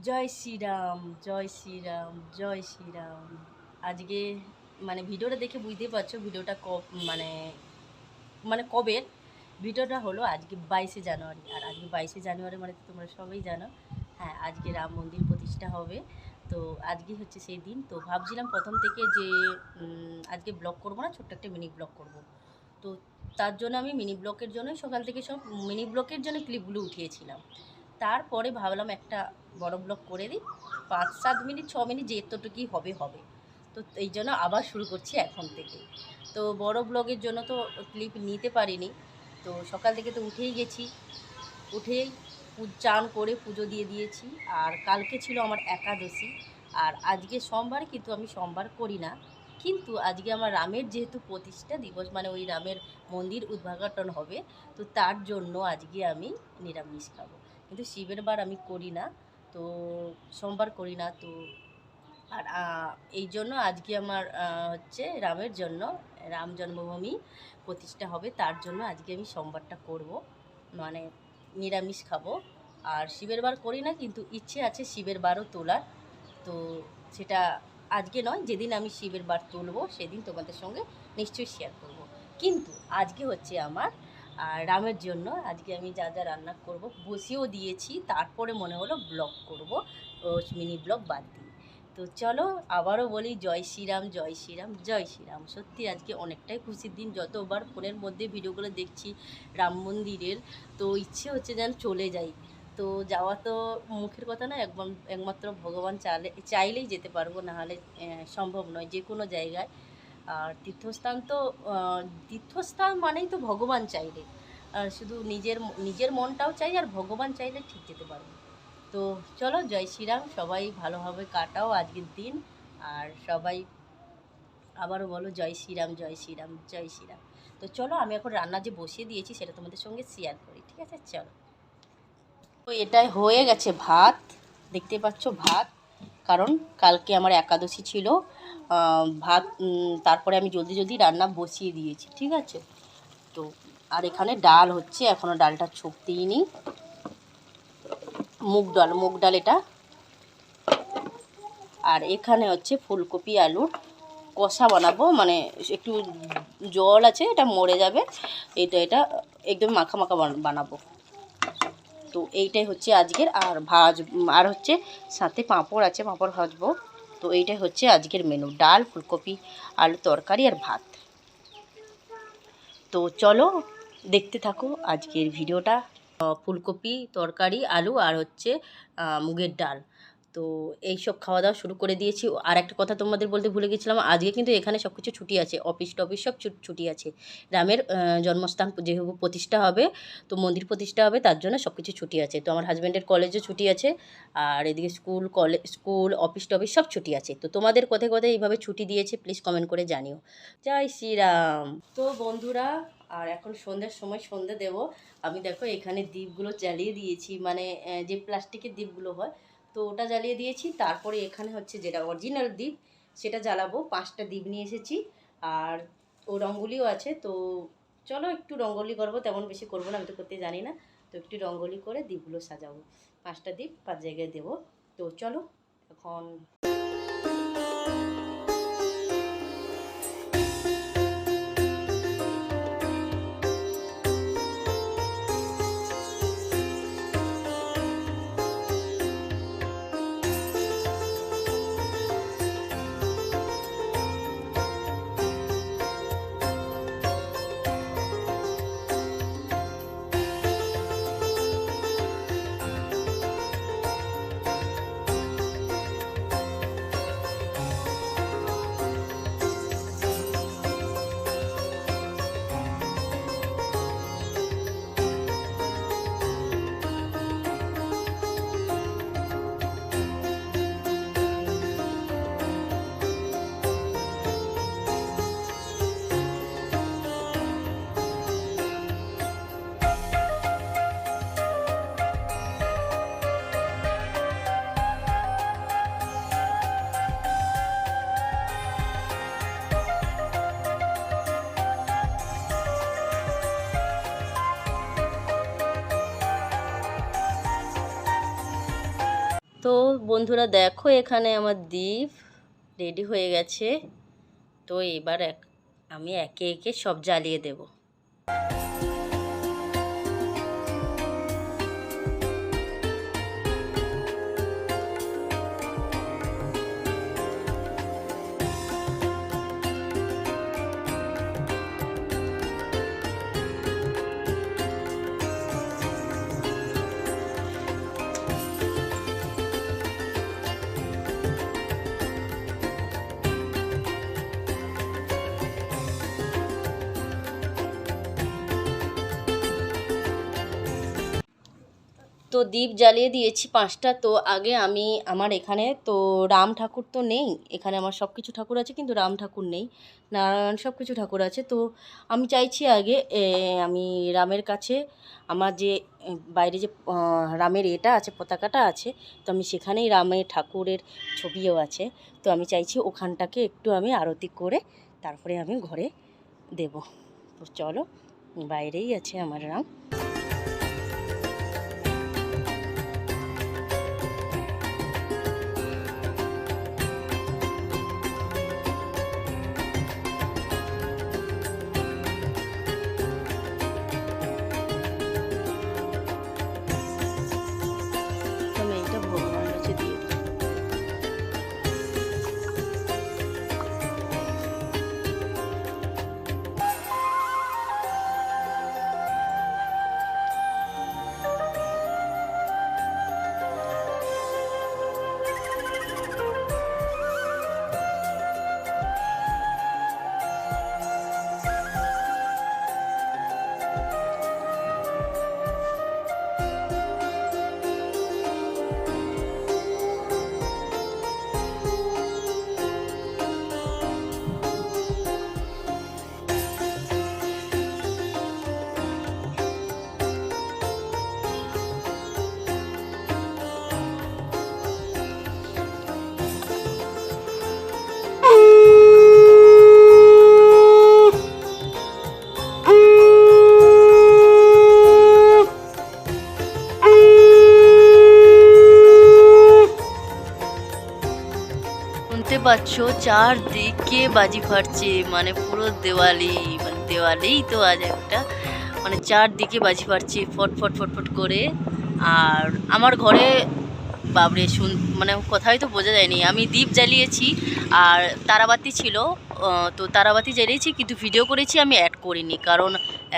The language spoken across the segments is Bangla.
জয় শ্রীরাম, জয় শ্রীরাম, জয় শ্রীরাম। আজকে মানে ভিডিওটা দেখে বুঝতেই পারছো ভিডিওটা মানে মানে কবের ভিডিওটা হলো আজকে 22শে জানুয়ারি। আর আজকে 22শে জানুয়ারি মানে তো তোমরা সবাই জানো, হ্যাঁ আজকে রাম মন্দির প্রতিষ্ঠা হবে। তো আজকে হচ্ছে সেই দিন। তো ভাবছিলাম প্রথম থেকে যে আজকে ব্লগ করবো না, ছোট্ট একটা মিনি ব্লগ করব। তো তার জন্য আমি মিনি ব্লগের জন্য সকাল থেকে সব মিনি ব্লগের জন্য ক্লিপগুলো উঠিয়েছিলাম। তারপরে ভাবলাম একটা বড় ব্লগ করে দিই, 5-7 মিনিট 6 মিনিট যেতটুকুই হবে হবে। তো এই জন্য আবার শুরু করছি এখন থেকে। তো বড় ব্লগের জন্য তো ক্লিপ নিতে পারিনি। তো সকাল থেকে তো উঠেই গেছি, উঠেই চান করে পুজো দিয়ে দিয়েছি। আর কালকে ছিল আমার একাদশী। আর আজকে সোমবার, কিন্তু আমি সোমবার করি না। কিন্তু আজকে আমার রামের যেহেতু প্রতিষ্ঠা দিবস, মানে ওই রামের মন্দির উদ্ঘাটন হবে, তো তার জন্য আজকে আমি নিরামিষ খাবো। কিন্তু শিবের বার আমি করি না, তো সোমবার করি না। তো আর এই জন্য আজকে আমার হচ্ছে রামের জন্য, রাম জন্মভূমি প্রতিষ্ঠা হবে, তার জন্য আজকে আমি সোমবারটা করব, মানে নিরামিষ খাবো। আর শিবের বার করি না, কিন্তু ইচ্ছে আছে শিবের বারও তোলার। তো সেটা আজকে নয়, যেদিন আমি শিবের বার তুলবো সেদিন তোমাদের সঙ্গে নিশ্চয়ই শেয়ার করব। কিন্তু আজকে হচ্ছে আমার রামের জন্য আজকে আমি যা যা রান্না করব বসিয়েও দিয়েছি, তারপরে মনে হলো ব্লগ করব, মিনি ব্লগ বাদ দিয়ে। তো চলো আবারও বলি জয় শ্রীরাম, জয় শ্রীরাম, জয় শ্রীরাম। সত্যি আজকে অনেকটাই খুশির দিন। যতবার ফোনের মধ্যে ভিডিওগুলো দেখছি রাম মন্দিরের, তো ইচ্ছে হচ্ছে যেন চলে যাই। তো যাওয়া তো মুখের কথা না, একমাত্র ভগবান চাইলেই যেতে পারবো, না হলে সম্ভব নয় যে কোনো জায়গায়। আর তীর্থস্থান তো তীর্থস্থান মানেই তো ভগবান চাইলে। আর শুধু নিজের নিজের মনটাও চাই, আর ভগবান চাইলে ঠিক যেতে পারবো। তো চলো জয় শ্রীরাম, সবাই ভালোভাবে কাটাও আজকের দিন। আর সবাই আবারও বলো জয় শ্রীরাম, জয় শ্রীরাম, জয় শ্রীরাম। তো চলো আমি এখন রান্না যে বসিয়ে দিয়েছি সেটা তোমাদের সঙ্গে শেয়ার করি, ঠিক আছে? চলো। তো এটাই হয়ে গেছে ভাত, দেখতে পাচ্ছ ভাত, কারণ কালকে আমার একাদশী ছিল। ভাত তারপরে আমি জলদি জলদি রান্না বসিয়ে দিয়েছি, ঠিক আছে? তো আর এখানে ডাল হচ্ছে, এখনও ডালটা ছুঁকতেই নি। মুগ ডাল এটা। আর এখানে হচ্ছে ফুলকপি আলুর কষা বানাবো, মানে একটু জল আছে, এটা মরে যাবে। এটা একদম মাখা মাখা বানাবো। তো এইটাই হচ্ছে আজকের। আর হচ্ছে সাথে পাঁপড় আছে, পাঁপড় ভাজবো। তো এইটাই হচ্ছে আজকের মেনু, ডাল, ফুলকপি আলু তরকারি আর ভাত। তো চলো দেখতে থাকো আজকের ভিডিওটা। ফুলকপি তরকারি আলু আর হচ্ছে মুগের ডাল। তো এইসব খাওয়া দাওয়া শুরু করে দিয়েছি। আর একটা কথা তোমাদের বলতে ভুলে গেছিলাম, আজকে কিন্তু এখানে সব কিছু ছুটি আছে, অফিস টফিস সব ছুটি আছে। রামের জন্মস্থান যেহেতু প্রতিষ্ঠা হবে, তো মন্দির প্রতিষ্ঠা হবে, তার জন্য সব কিছু ছুটি আছে। তো আমার হাজব্যান্ডের কলেজও ছুটি আছে, আর এদিকে স্কুল অফিস টফিস সব ছুটি আছে। তো তোমাদের কোথায় কোথায় এইভাবে ছুটি দিয়েছে প্লিজ কমেন্ট করে জানিও। জয় শ্রীরাম। তো বন্ধুরা, আর এখন সন্ধ্যার সময় সন্ধ্যা দেব। আমি দেখো এখানে দ্বীপগুলো জ্বালিয়ে দিয়েছি, মানে যে প্লাস্টিকের দ্বীপগুলো হয়, তো ওটা জ্বালিয়ে দিয়েছি। তারপরে এখানে হচ্ছে যেটা অরিজিনাল দ্বীপ সেটা জ্বালাবো। 5টা দ্বীপ নিয়ে এসেছি, আর ও রঙ্গোলিও আছে। তো চলো একটু রঙ্গোলি করবো, তেমন বেশি করবো না, আমি তো করতে জানি না। তো একটু রঙ্গোলি করে দ্বীপগুলো সাজাবো, 5টা দ্বীপ 5 জায়গায় দেবো। তো চলো এখন। বন্ধুরা দেখো, এখানে আমার দীপ রেডি হয়ে গেছে। তো এবার আমি একে একে সব জ্বালিয়ে দেব। তো দীপ জ্বালিয়ে দিয়েছি 5টা। তো আগে আমি আমার এখানে তো রাম ঠাকুর তো নেই, এখানে আমার সব কিছু ঠাকুর আছে কিন্তু রাম ঠাকুর নেই, নারায়ণ সব কিছু ঠাকুর আছে। তো আমি চাইছি আগে আমি রামের কাছে আমার যে বাইরে যে রামের এটা আছে, পতাকাটা আছে, তো আমি সেখানেই রামের ঠাকুরের ছবিও আছে। তো আমি চাইছি ওখানটাকে একটু আমি আরতি করে তারপরে আমি ঘরে দেব। তো চলো, বাইরেই আছে আমার রাম। শুনতে পাচ্ছ চারদিকে বাজি ফাটছে, মানে পুরো দেওয়ালি, মানে দেওয়ালিই তো আজ একটা, মানে চারদিকে বাজি ফাটছে ফট ফট ফট ফট করে। আর আমার ঘরে বাবরে মানে কোথায় তো বোঝা যায়নি, আমি দীপ জ্বালিয়েছি আর তারাবাতি ছিল। তো তারাবাতি জ্বালিয়েছি কিন্তু ভিডিও করেছি, আমি অ্যাড করিনি, কারণ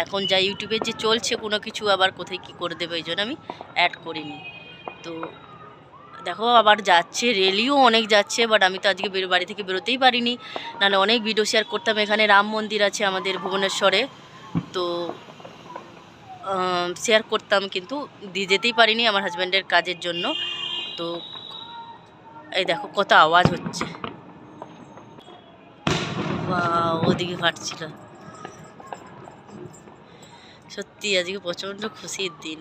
এখন যা ইউটিউবে যে চলছে কোনো কিছু আবার কোথায় কী করে দেবে, এই জন্য আমি অ্যাড করিনি। তো দেখো আবার যাচ্ছে, রেলিও অনেক যাচ্ছে, বাট আমি তো আজকে বাড়ি থেকে বেরোতেই পারিনি, নাহলে অনেক ভিডিও শেয়ার করতাম। এখানে রাম মন্দির আছে আমাদের ভুবনেশ্বরে, তো শেয়ার করতাম, কিন্তু দিয়ে যেতেই পারিনি আমার হাজব্যান্ডের কাজের জন্য। তো এই দেখো কত আওয়াজ হচ্ছে, ওদিকে ফাটছিল। সত্যি আজকে প্রচণ্ড খুশির দিন।